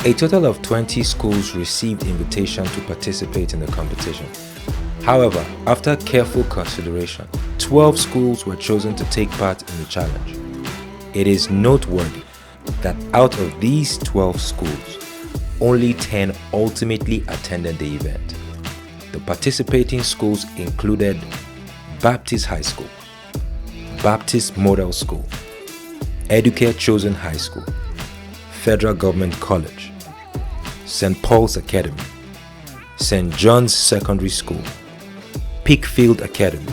A total of 20 schools received invitation to participate in the competition. However, after careful consideration, 12 schools were chosen to take part in the challenge. It is noteworthy that out of these 12 schools, only 10 ultimately attended the event. The participating schools included Baptist High School, Baptist Model School, Educare Chosen High School, Federal Government College, St. Paul's Academy, St. John's Secondary School, Peakfield Academy,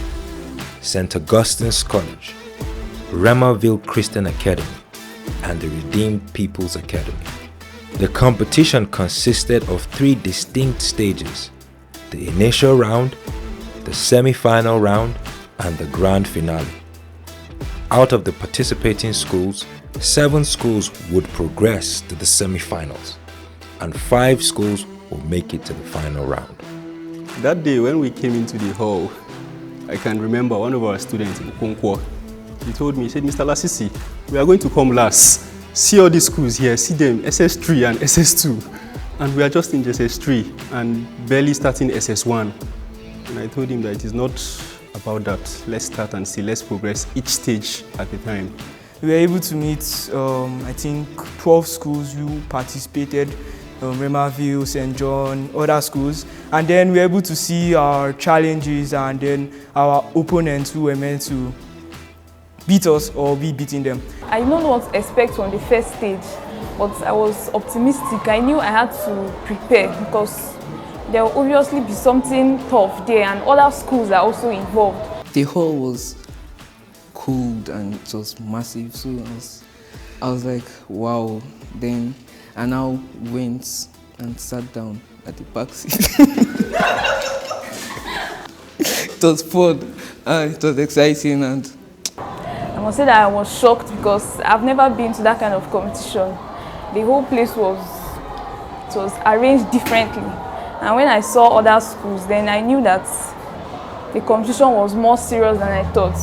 St. Augustine's College, Remerville Christian Academy, and the Redeemed People's Academy. The competition consisted of 3 distinct stages: the initial round, the semi-final round, and the grand finale. Out of the participating schools, 7 schools would progress to the semi-finals, and 5 schools will make it to the final round. That day when we came into the hall, I can remember one of our students, Ukonkwo, he told me, he said, "Mr. Lasisi, we are going to come last. See all these schools here, see them, SS3 and SS2. And we are just in SS3 and barely starting SS1. And I told him that it is not about that. Let's start and see, let's progress each stage at a time. We were able to meet, I think, 12 schools who participated, Remerville, St. John, other schools. And then we were able to see our challenges and then our opponents who were meant to beat us or be beating them. I did not know what to expect from the first stage, but I was optimistic. I knew I had to prepare because there will obviously be something tough there and other schools are also involved. The hall was cold and it was massive, so I was like, wow. Then I now went and sat down at the back seat. It was fun and it was exciting, and I must say that I was shocked because I've never been to that kind of competition. The whole place was arranged differently. And when I saw other schools, then I knew that the competition was more serious than I thought.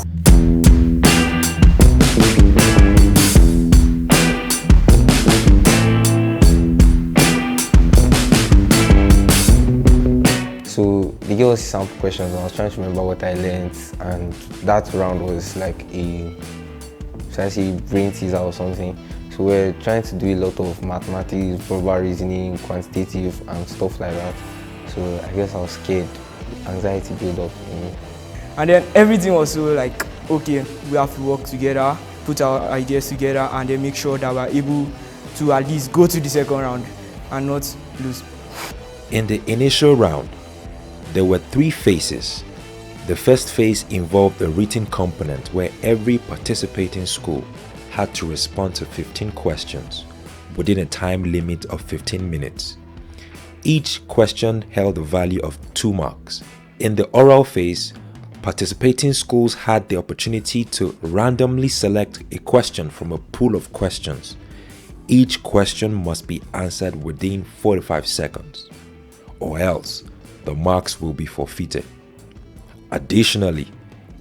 So they gave us sample questions and I was trying to remember what I learned, and that round was like should I say brain teaser or something. So we're trying to do a lot of mathematics, verbal reasoning, quantitative and stuff like that. So I guess I was scared, anxiety built up in me. And then everything was so like, okay, we have to work together, put our ideas together, and then make sure that we're able to at least go to the second round and not lose. In the initial round, there were 3 phases. The first phase involved a written component where every participating school had to respond to 15 questions within a time limit of 15 minutes. Each question held a value of 2 marks. In the oral phase, participating schools had the opportunity to randomly select a question from a pool of questions. Each question must be answered within 45 seconds, or else the marks will be forfeited. Additionally,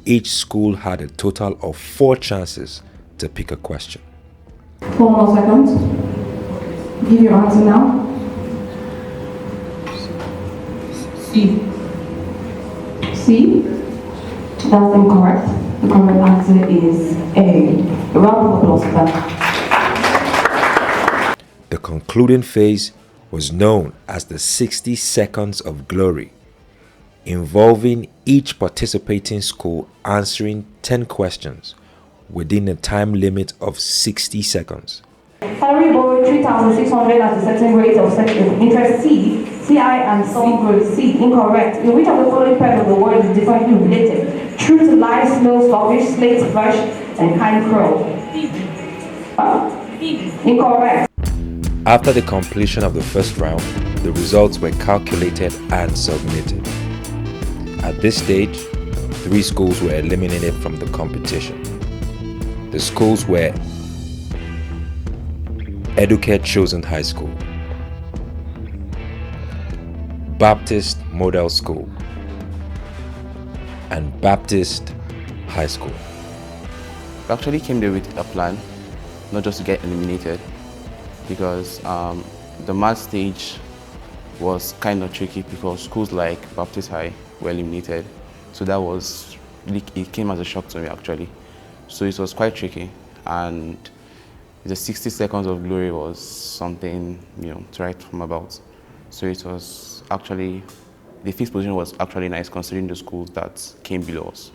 each school had a total of 4 chances to pick a question. 4 more seconds. Give your answer now. C. That's incorrect. The correct answer is A. A round of applause for that. The concluding phase was known as the 60 Seconds of Glory, involving each participating school answering 10 questions within a time limit of 60 seconds. Salary borrowed 3,600 as the setting rate of interest C, CI and some growth C. Incorrect. In which of the following pairs of the word is differently related? True to lie, slow, sluggish, slate, fresh, and kind crow. Incorrect. After the completion of the first round, the results were calculated and submitted. At this stage, 3 schools were eliminated from the competition. The schools were Educare Chosen High School, Baptist Model School, and Baptist High School. We actually came there with a plan, not just to get eliminated, because the math stage was kind of tricky because schools like Baptist High were eliminated. So that was, it came as a shock to me actually. So it was quite tricky, and the 60 seconds of glory was something, to write home about. So it was actually, the fifth position was actually nice considering the schools that came below us.